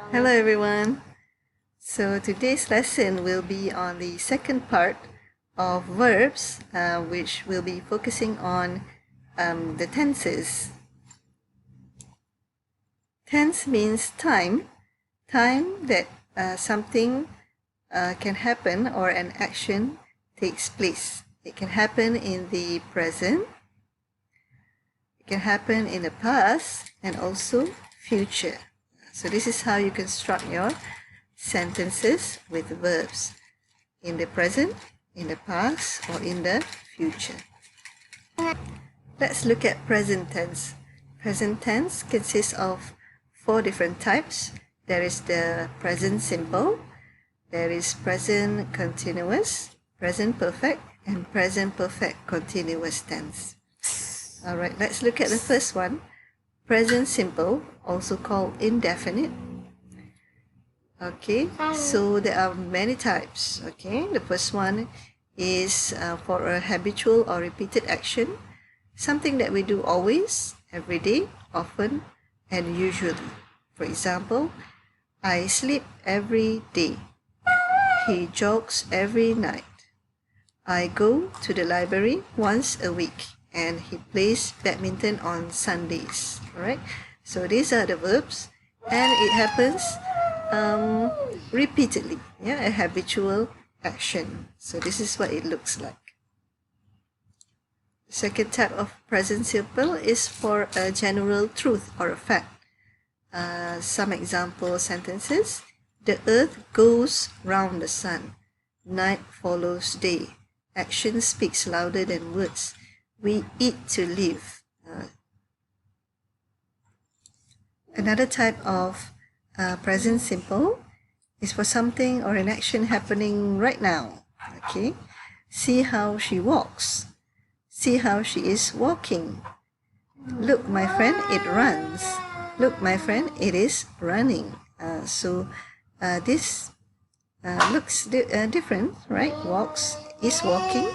Hello everyone. So today's lesson will be on the second part of verbs, which will be focusing on the tenses. Tense means time that something can happen or an action takes place. It can happen in the present, it can happen in the past, and also future. So this is how you construct your sentences with verbs in the present, in the past, or in the future. Let's look at present tense. Present tense consists of 4 different types. There is the present simple, there is present continuous, present perfect, and present perfect continuous tense. Alright, let's look at the first one. Present simple, also called indefinite. Okay, so there are many types. Okay, the first one is for a habitual or repeated action, something that we do always, every day, often, and usually. For example, I sleep every day. He jogs every night. I go to the library once a week, and he plays badminton on Sundays. Alright, so these are the verbs, and it happens repeatedly, a habitual action. So this is what it looks like. The second type of present simple is for a general truth or a fact. Some example sentences: the earth goes round the sun. Night follows day. Action speaks louder than words. We eat to live. Another type of present simple is for something or an action happening right now. Okay, see how she walks. See how she is walking. Look, my friend, it runs. Look, my friend, it is running. This looks different, right? Walks is walking,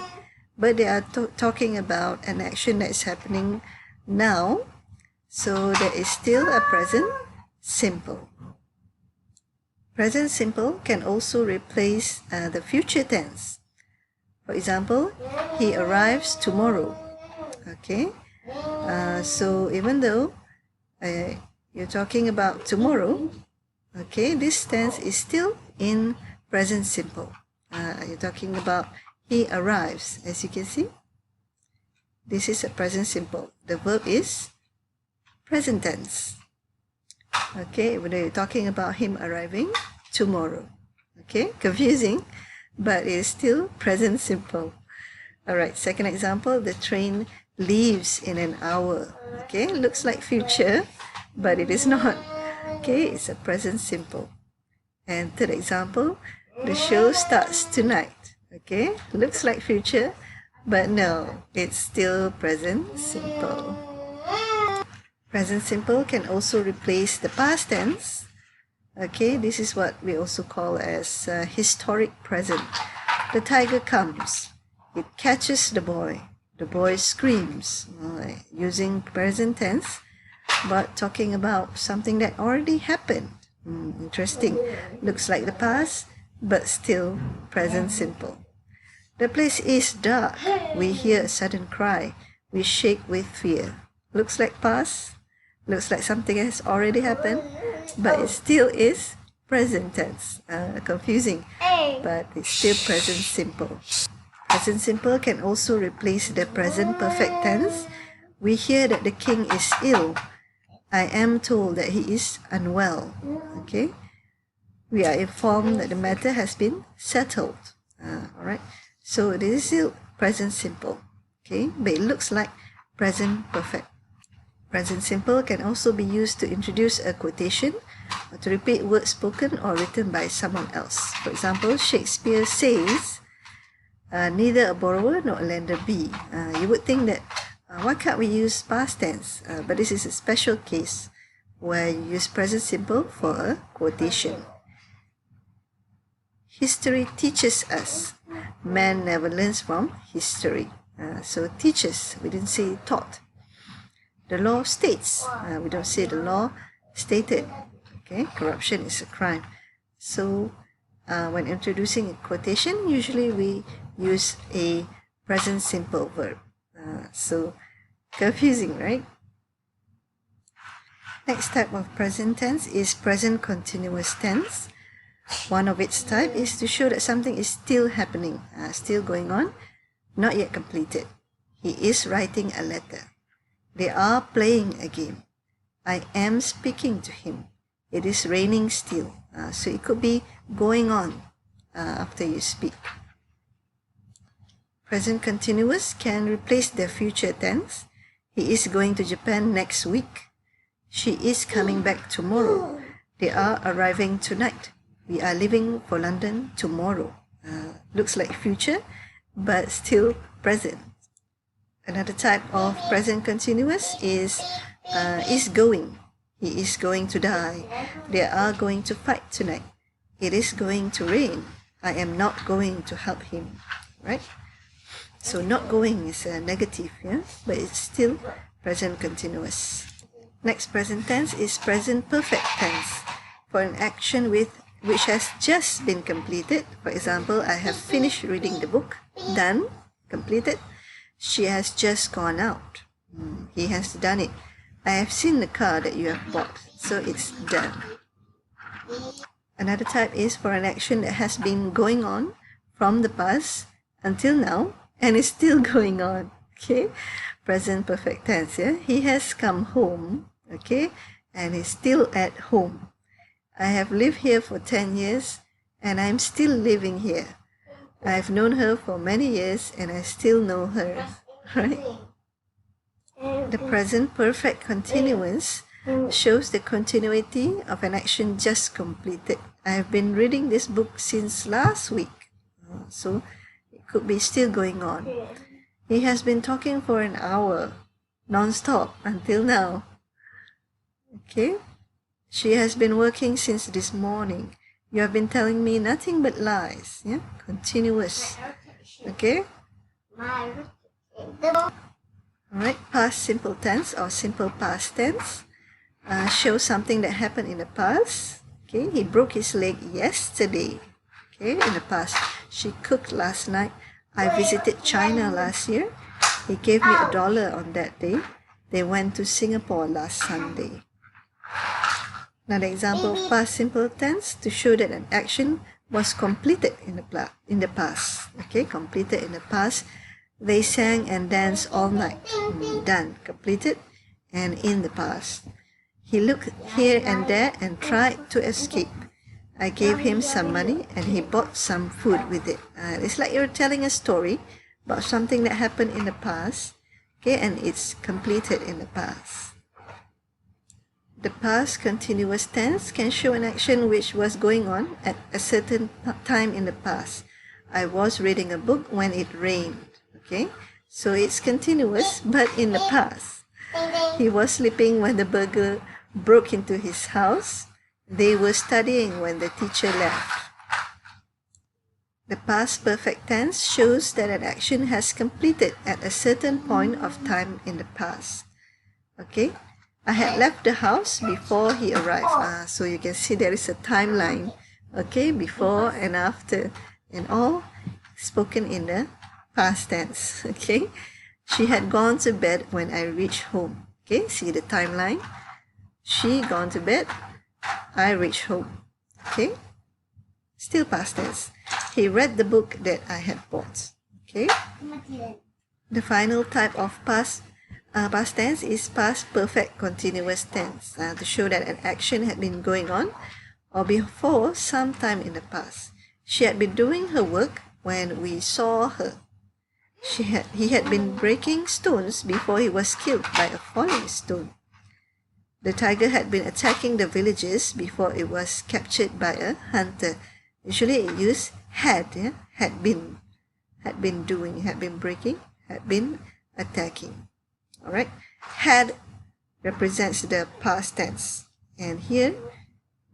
but they are talking about an action that is happening now, so there is still a present simple. Present simple can also replace the future tense. For example, he arrives tomorrow. Okay, so even though you're talking about tomorrow, okay, this tense is still in present simple. You're talking about he arrives. As you can see, this is a present simple. The verb is present tense. Okay, when you're talking about him arriving tomorrow. Okay, confusing, but it's still present simple. Alright, second example, the train leaves in an hour. Okay, looks like future, but it is not. Okay, it's a present simple. And third example, the show starts tonight. Okay, looks like future, but no, it's still present simple. Present simple can also replace the past tense. Okay, this is what we also call as historic present. The tiger comes. It catches the boy. The boy screams. Using present tense, but talking about something that already happened. Interesting. Looks like the past, but still present simple. The place is dark. We hear a sudden cry. We shake with fear. Looks like past. Looks like something has already happened, but it still is present tense. Confusing, but it's still present simple. Present simple can also replace the present perfect tense. We hear that the king is ill. I am told that he is unwell. Okay, we are informed that the matter has been settled. Alright, so this is still present simple. Okay, but it looks like present perfect. Present simple can also be used to introduce a quotation or to repeat words spoken or written by someone else. For example, Shakespeare says, neither a borrower nor a lender be. You would think that why can't we use past tense? But this is a special case where you use present simple for a quotation. History teaches us. Man never learns from history. So teaches, we didn't say taught. The law states. We don't say the law stated. Okay, corruption is a crime. So when introducing a quotation, usually we use a present simple verb. So confusing, right? Next type of present tense is present continuous tense. One of its type is to show that something is still happening, still going on, not yet completed. He is writing a letter. They are playing a game. I am speaking to him. It is raining still. So it could be going on after you speak. Present continuous can replace the future tense. He is going to Japan next week. She is coming back tomorrow. They are arriving tonight. We are leaving for London tomorrow. Looks like future, but still present. Another type of present continuous is going. He is going to die. They are going to fight tonight. It is going to rain. I am not going to help him. Right? So not going is a negative, yeah? But it's still present continuous. Next present tense is present perfect tense for an action which has just been completed. For example, I have finished reading the book. Done. Completed. She has just gone out. He has done it. I have seen the car that you have bought. So it's done. Another type is for an action that has been going on from the past until now and is still going on. Okay? Present perfect tense. Yeah? He has come home. Okay? And is still at home. I have lived here for 10 years and I'm still living here. I've known her for many years and I still know her. Right? The present perfect continuous shows the continuity of an action just completed. I have been reading this book since last week. So it could be still going on. He has been talking for an hour, non-stop, until now. Okay? She has been working since this morning. You have been telling me nothing but lies. Yeah? Continuous. Okay? Alright, past simple tense or simple past tense shows something that happened in the past. Okay, he broke his leg yesterday. Okay, in the past. She cooked last night. I visited China last year. He gave me $1 on that day. They went to Singapore last Sunday. Another example of past simple tense to show that an action was completed in the past. Okay, completed in the past. They sang and danced all night. Done, completed, and in the past. He looked here and there and tried to escape. I gave him some money and he bought some food with it. It's like you're telling a story about something that happened in the past, okay, and it's completed in the past. The past continuous tense can show an action which was going on at a certain time in the past. I was reading a book when it rained. Okay, so it's continuous, but in the past. He was sleeping when the burglar broke into his house. They were studying when the teacher left. The past perfect tense shows that an action has completed at a certain point of time in the past. Okay, I had left the house before he arrived. So you can see there is a timeline. Okay, before and after, and all spoken in the past tense. Okay, she had gone to bed when I reached home. Okay, see the timeline. She gone to bed. I reached home. Okay, still past tense. He read the book that I had bought. Okay, the final type of past tense is past perfect continuous tense to show that an action had been going on or before some time in the past. She had been doing her work when we saw her. He had been breaking stones before he was killed by a falling stone. The tiger had been attacking the villagers before it was captured by a hunter. Usually it use had, yeah? Had been doing, had been breaking, had been attacking. Alright, had represents the past tense, and here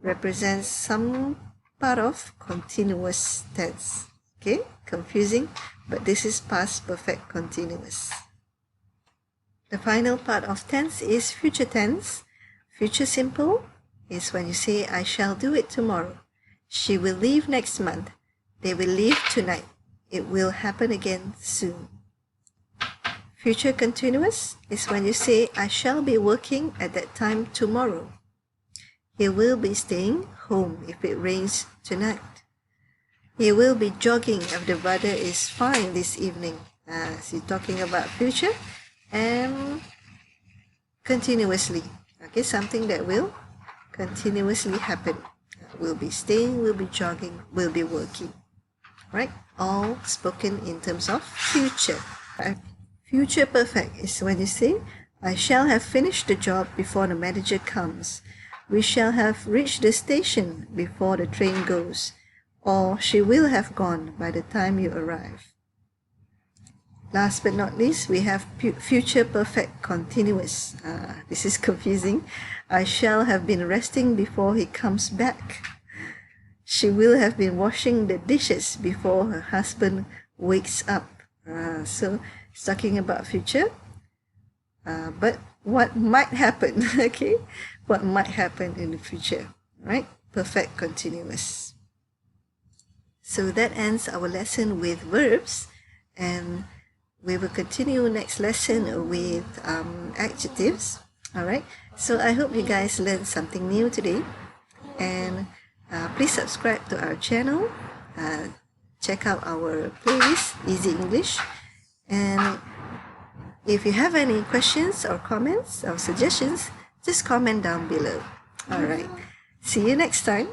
represents some part of continuous tense. Okay, confusing, but this is past perfect continuous. The final part of tense is future tense, future simple, is when you say, I shall do it tomorrow. She will leave next month. They will leave tonight. It will happen again soon. Future continuous is when you say, I shall be working at that time tomorrow. He will be staying home if it rains tonight. He will be jogging if the weather is fine this evening. So you're talking about future and continuously. Okay, something that will continuously happen. Will be staying, will be jogging, will be working. Right? All spoken in terms of future. Right? Future perfect is when you say, I shall have finished the job before the manager comes. We shall have reached the station before the train goes. Or she will have gone by the time you arrive. Last but not least, we have future perfect continuous. This is confusing. I shall have been resting before he comes back. She will have been washing the dishes before her husband wakes up. So it's talking about future. But what might happen, okay? What might happen in the future, right? Perfect continuous. So that ends our lesson with verbs, and we will continue next lesson with adjectives. All right. So I hope you guys learned something new today, and please subscribe to our channel. Check out our playlist, Easy English, and if you have any questions or comments or suggestions, just comment down below. All right. See you next time.